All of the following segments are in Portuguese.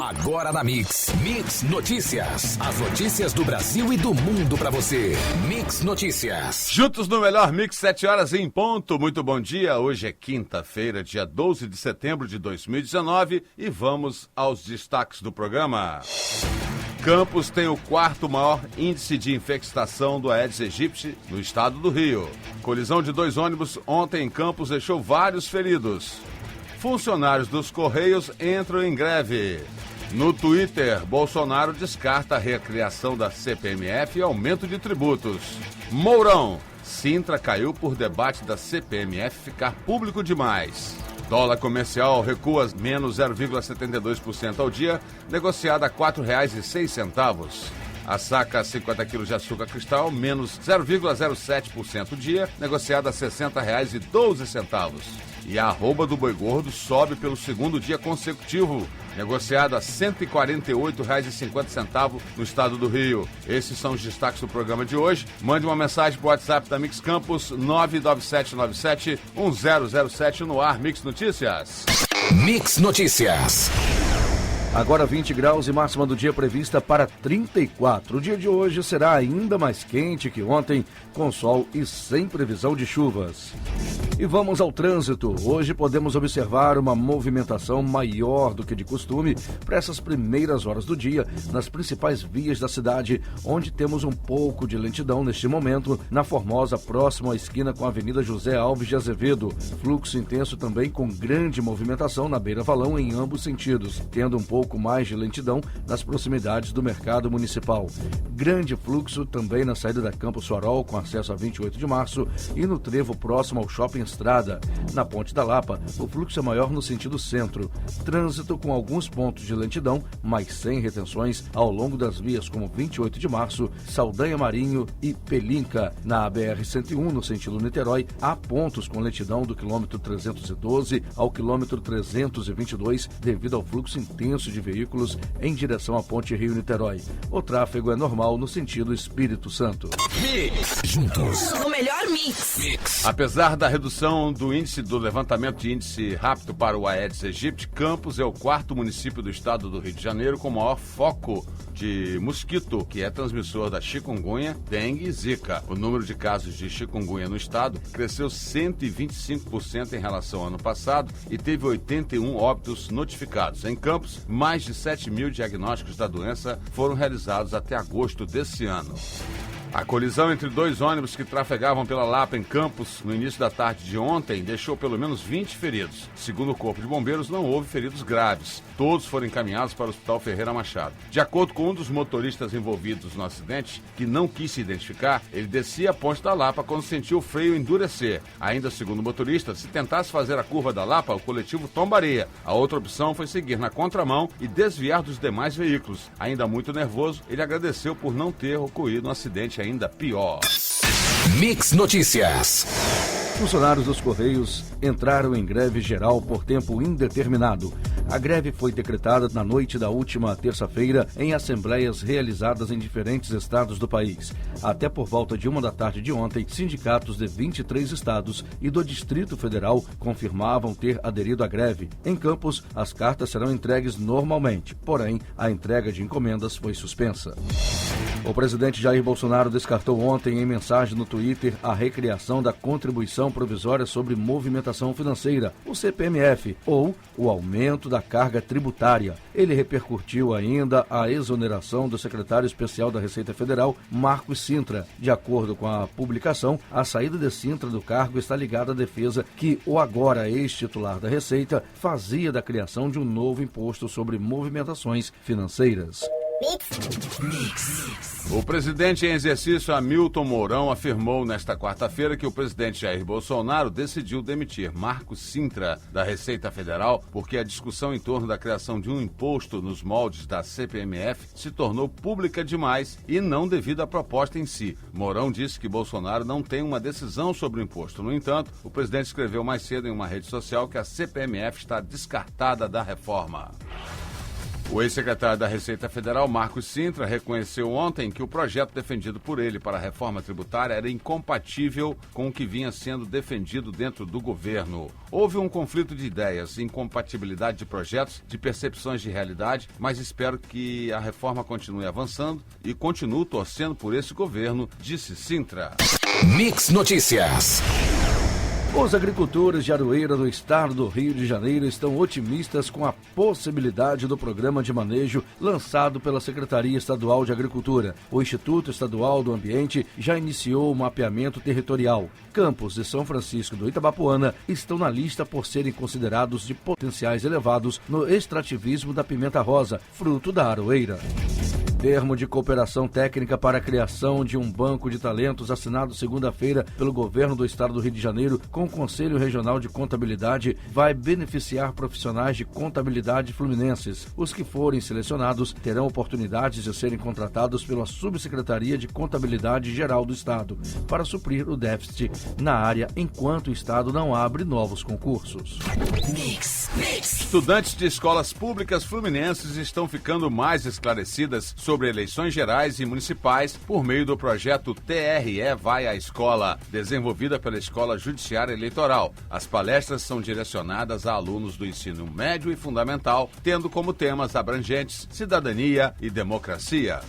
Agora na Mix Notícias. As notícias do Brasil e do mundo pra você. Mix Notícias. Juntos no melhor Mix, 7 horas em ponto. Muito bom dia. Hoje é quinta-feira, dia 12 de setembro de 2019 e vamos aos destaques do programa. Campos tem o quarto maior índice de infestação do Aedes aegypti no estado do Rio. Colisão de 2 ônibus ontem em Campos deixou vários feridos. Funcionários dos Correios entram em greve. No Twitter, Bolsonaro descarta a recriação da CPMF e aumento de tributos. Mourão, Sintra caiu por debate da CPMF ficar público demais. Dólar comercial recua menos 0,72% ao dia, negociada a R$ 4,06. A saca 50 kg de açúcar cristal, menos 0,07% ao dia, negociada a R$ 60,12. E a arroba do boi gordo sobe pelo segundo dia consecutivo, negociado a R$ 148,50 no estado do Rio. Esses são os destaques do programa de hoje. Mande uma mensagem para o WhatsApp da Mix Campos, 99797-1007 no ar. Mix Notícias. Mix Notícias. Agora 20 graus e máxima do dia prevista para 34. O dia de hoje será ainda mais quente que ontem, com sol e sem previsão de chuvas. E vamos ao trânsito. Hoje podemos observar uma movimentação maior do que de costume para essas primeiras horas do dia nas principais vias da cidade, onde temos um pouco de lentidão neste momento, na Formosa, próximo à esquina com a Avenida José Alves de Azevedo. Fluxo intenso também com grande movimentação na Beira Valão em ambos sentidos, tendo um pouco mais de lentidão nas proximidades do Mercado Municipal. Grande fluxo também na saída da Campos Farol, com acesso a 28 de março, e no trevo próximo ao Shopping Estrada. Na Ponte da Lapa, o fluxo é maior no sentido centro. Trânsito com alguns pontos de lentidão, mas sem retenções ao longo das vias como 28 de março, Saldanha Marinho e Pelinca. Na BR-101, no sentido Niterói, há pontos com lentidão do quilômetro 312 ao quilômetro 322 devido ao fluxo intenso de veículos em direção à Ponte Rio-Niterói. O tráfego é normal no sentido Espírito Santo. Mix. Juntos. O melhor mix. Apesar da redução do índice do levantamento de índice rápido para o Aedes aegypti, Campos é o quarto município do estado do Rio de Janeiro com maior foco de mosquito, que é transmissor da chikungunya, dengue e zika. O número de casos de chikungunya no estado cresceu 125% em relação ao ano passado e teve 81 óbitos notificados. Em Campos, mais de 7 mil diagnósticos da doença foram realizados até agosto desse ano. A colisão entre 2 ônibus que trafegavam pela Lapa em Campos no início da tarde de ontem deixou pelo menos 20 feridos. Segundo o Corpo de Bombeiros, não houve feridos graves. Todos foram encaminhados para o Hospital Ferreira Machado. De acordo com um dos motoristas envolvidos no acidente, que não quis se identificar, ele descia a Ponte da Lapa quando sentiu o freio endurecer. Ainda segundo o motorista, se tentasse fazer a curva da Lapa, o coletivo tombaria. A outra opção foi seguir na contramão e desviar dos demais veículos. Ainda muito nervoso, ele agradeceu por não ter ocorrido um acidente ainda pior. Mix Notícias. Funcionários dos Correios entraram em greve geral por tempo indeterminado. A greve foi decretada na noite da última terça-feira em assembleias realizadas em diferentes estados do país. Até por volta de 1 da tarde de ontem, sindicatos de 23 estados e do Distrito Federal confirmavam ter aderido à greve. Em Campos, as cartas serão entregues normalmente, porém, a entrega de encomendas foi suspensa. O presidente Jair Bolsonaro descartou ontem em mensagem no Twitter a recriação da Contribuição Provisória sobre Movimentação Financeira, o CPMF, ou o aumento da carga tributária. Ele repercutiu ainda a exoneração do secretário especial da Receita Federal, Marcos Sintra. De acordo com a publicação, a saída de Sintra do cargo está ligada à defesa que o agora ex-titular da Receita fazia da criação de um novo imposto sobre movimentações financeiras. O presidente em exercício, Hamilton Mourão, afirmou nesta quarta-feira que o presidente Jair Bolsonaro decidiu demitir Marcos Sintra da Receita Federal porque a discussão em torno da criação de um imposto nos moldes da CPMF se tornou pública demais e não devido à proposta em si. Mourão disse que Bolsonaro não tem uma decisão sobre o imposto. No entanto, o presidente escreveu mais cedo em uma rede social que a CPMF está descartada da reforma. O ex-secretário da Receita Federal, Marcos Cintra, reconheceu ontem que o projeto defendido por ele para a reforma tributária era incompatível com o que vinha sendo defendido dentro do governo. Houve um conflito de ideias, incompatibilidade de projetos, de percepções de realidade, mas espero que a reforma continue avançando e continuo torcendo por esse governo, disse Cintra. Mix Notícias. Os agricultores de Aroeira, no estado do Rio de Janeiro, estão otimistas com a possibilidade do programa de manejo lançado pela Secretaria Estadual de Agricultura. O Instituto Estadual do Ambiente já iniciou o mapeamento territorial. Campos de São Francisco do Itabapoana estão na lista por serem considerados de potenciais elevados no extrativismo da pimenta rosa, fruto da aroeira. Termo de cooperação técnica para a criação de um banco de talentos assinado segunda-feira pelo governo do estado do Rio de Janeiro com o Conselho Regional de Contabilidade vai beneficiar profissionais de contabilidade fluminenses. Os que forem selecionados terão oportunidades de serem contratados pela Subsecretaria de Contabilidade Geral do Estado para suprir o déficit na área enquanto o estado não abre novos concursos. Estudantes de escolas públicas fluminenses estão ficando mais esclarecidas sobre eleições gerais e municipais por meio do projeto TRE Vai à Escola, desenvolvida pela Escola Judiciária Eleitoral. As palestras são direcionadas a alunos do ensino médio e fundamental, tendo como temas abrangentes cidadania e democracia.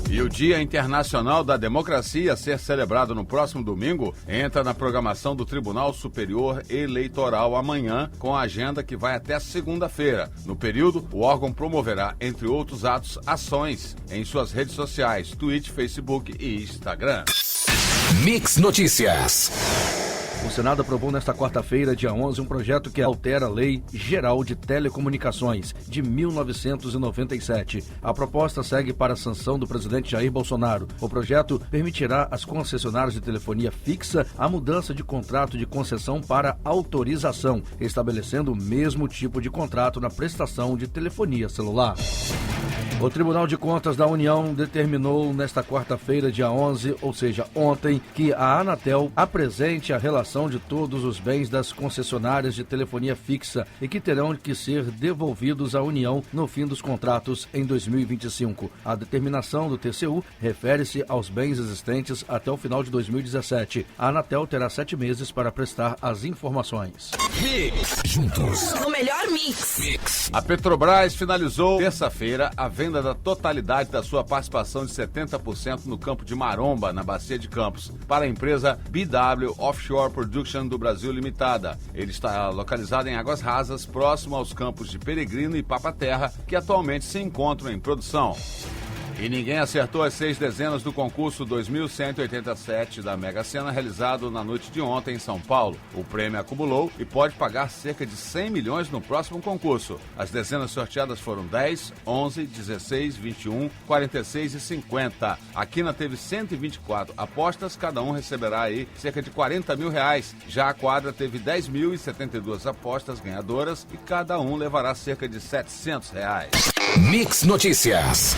E o Dia Internacional da Democracia, a ser celebrado no próximo domingo, entra na programação do Tribunal Superior Eleitoral amanhã, com a agenda que vai até segunda-feira. No período, o órgão promoverá, entre outros atos, ações em suas redes sociais, Twitter, Facebook e Instagram. Mix Notícias. O Senado aprovou nesta quarta-feira, dia 11, um projeto que altera a Lei Geral de Telecomunicações, de 1997. A proposta segue para a sanção do presidente Jair Bolsonaro. O projeto permitirá às concessionárias de telefonia fixa a mudança de contrato de concessão para autorização, estabelecendo o mesmo tipo de contrato na prestação de telefonia celular. O Tribunal de Contas da União determinou nesta quarta-feira, dia 11, ou seja, ontem, que a Anatel apresente a relação de todos os bens das concessionárias de telefonia fixa e que terão que ser devolvidos à União no fim dos contratos em 2025. A determinação do TCU refere-se aos bens existentes até o final de 2017. A Anatel terá 7 meses para prestar as informações. Juntos. O melhor mix. A Petrobras finalizou terça-feira a venda da totalidade da sua participação de 70% no campo de Maromba, na Bacia de Campos, para a empresa BW Offshore Production do Brasil Limitada. Ele está localizado em águas rasas, próximo aos campos de Peregrino e Papa-Terra, que atualmente se encontram em produção. E ninguém acertou as 6 dezenas do concurso 2187 da Mega Sena, realizado na noite de ontem em São Paulo. O prêmio acumulou e pode pagar cerca de 100 milhões no próximo concurso. As dezenas sorteadas foram 10, 11, 16, 21, 46 e 50. A Quina teve 124 apostas, cada um receberá aí cerca de 40 mil reais. Já a quadra teve 10.072 apostas ganhadoras e cada um levará cerca de 700 reais. Mix Notícias.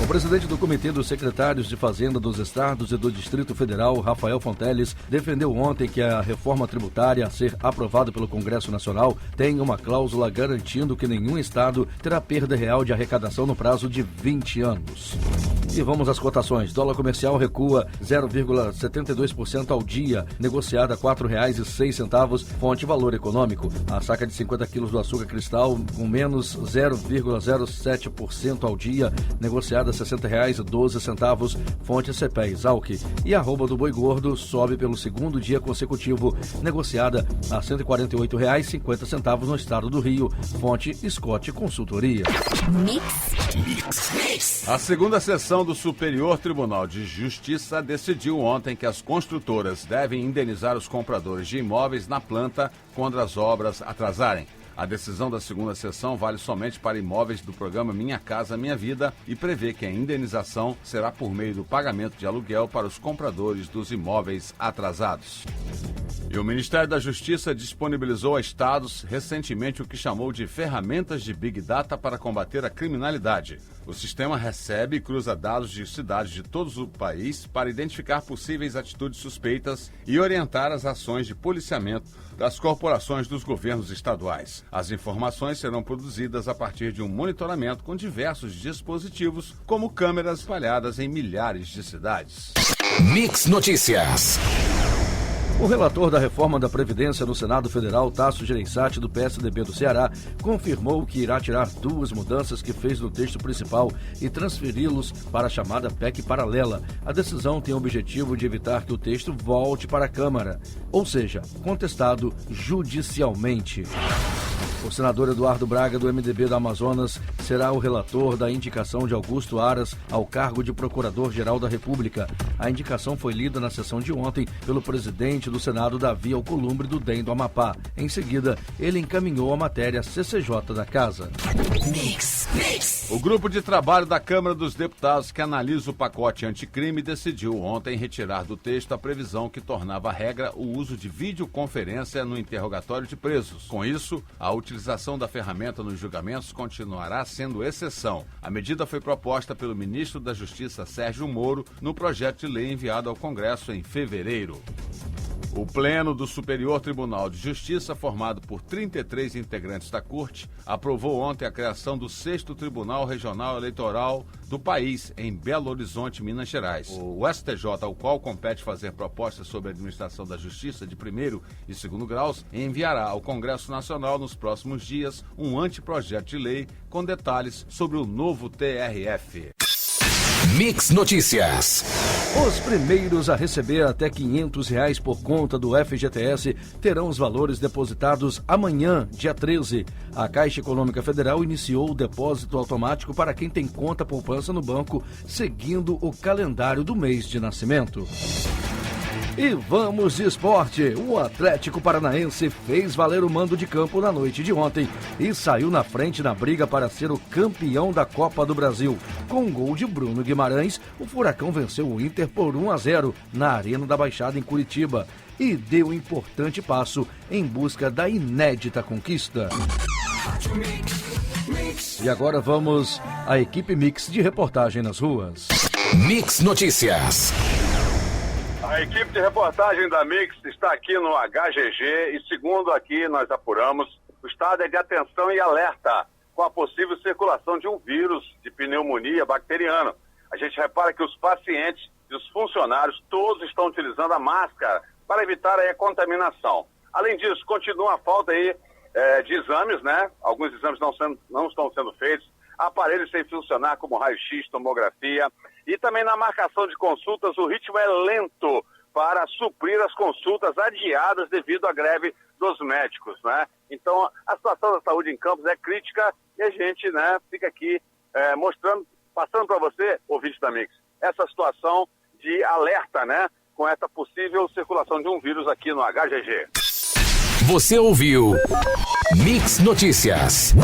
O presidente do Comitê dos Secretários de Fazenda dos Estados e do Distrito Federal, Rafael Fonteles, defendeu ontem que a reforma tributária a ser aprovada pelo Congresso Nacional tem uma cláusula garantindo que nenhum estado terá perda real de arrecadação no prazo de 20 anos. E vamos às cotações. Dólar comercial recua 0,72% ao dia, negociada a R$ 4,06, fonte Valor Econômico. A saca de 50 quilos do açúcar cristal com menos 0,07% ao dia, negociada a R$ 60,12, fonte CPE Exalc. E a arroba do boi gordo sobe pelo segundo dia consecutivo, negociada a R$ 148,50 no estado do Rio, fonte Scott Consultoria. Mix. A segunda sessão do Superior Tribunal de Justiça decidiu ontem que as construtoras devem indenizar os compradores de imóveis na planta quando as obras atrasarem. A decisão da segunda sessão vale somente para imóveis do programa Minha Casa Minha Vida e prevê que a indenização será por meio do pagamento de aluguel para os compradores dos imóveis atrasados. E o Ministério da Justiça disponibilizou a estados recentemente o que chamou de ferramentas de Big Data para combater a criminalidade. O sistema recebe e cruza dados de cidades de todo o país para identificar possíveis atitudes suspeitas e orientar as ações de policiamento das corporações dos governos estaduais. As informações serão produzidas a partir de um monitoramento com diversos dispositivos, como câmeras espalhadas em milhares de cidades. Mix Notícias. O relator da reforma da Previdência no Senado Federal, Tasso Gereissati, do PSDB do Ceará, confirmou que irá tirar 2 mudanças que fez no texto principal e transferi-los para a chamada PEC paralela. A decisão tem o objetivo de evitar que o texto volte para a Câmara, ou seja, contestado judicialmente. O senador Eduardo Braga, do MDB do Amazonas, será o relator da indicação de Augusto Aras ao cargo de Procurador-Geral da República. A indicação foi lida na sessão de ontem pelo presidente do Senado, Davi Alcolumbre, do DEM do Amapá. Em seguida, ele encaminhou a matéria à CCJ da Casa. O grupo de trabalho da Câmara dos Deputados que analisa o pacote anticrime decidiu ontem retirar do texto a previsão que tornava regra o uso de videoconferência no interrogatório de presos. Com isso, a utilização da ferramenta nos julgamentos continuará sendo exceção. A medida foi proposta pelo ministro da Justiça, Sérgio Moro, no projeto de lei enviado ao Congresso em fevereiro. O Pleno do Superior Tribunal de Justiça, formado por 33 integrantes da Corte, aprovou ontem a criação do 6º Tribunal Regional Eleitoral do país, em Belo Horizonte, Minas Gerais. O STJ, ao qual compete fazer propostas sobre a administração da Justiça de 1º e 2º graus, enviará ao Congresso Nacional nos próximos dias um anteprojeto de lei com detalhes sobre o novo TRF. Mix Notícias. Os primeiros a receber até R$500 por conta do FGTS terão os valores depositados amanhã, dia 13. A Caixa Econômica Federal iniciou o depósito automático para quem tem conta poupança no banco, seguindo o calendário do mês de nascimento. E vamos de esporte. O Atlético Paranaense fez valer o mando de campo na noite de ontem e saiu na frente na briga para ser o campeão da Copa do Brasil. Com um gol de Bruno Guimarães, o Furacão venceu o Inter por 1-0 na Arena da Baixada, em Curitiba, e deu um importante passo em busca da inédita conquista. E agora vamos à equipe Mix de reportagem nas ruas. Mix Notícias. A equipe de reportagem da Mix está aqui no HGG e, segundo aqui nós apuramos, o estado é de atenção e alerta com a possível circulação de um vírus de pneumonia bacteriana. A gente repara que os pacientes e os funcionários todos estão utilizando a máscara para evitar aí a contaminação. Além disso, continua a falta aí de exames, né? Alguns exames não estão sendo feitos, aparelhos sem funcionar como raio-x, tomografia, e também na marcação de consultas o ritmo é lento para suprir as consultas adiadas devido à greve dos médicos, né? Então a situação da saúde em Campos é crítica e a gente, né, fica aqui passando para você, ouvinte da Mix, essa situação de alerta, né, com essa possível circulação de um vírus aqui no HGG. Você ouviu Mix Notícias.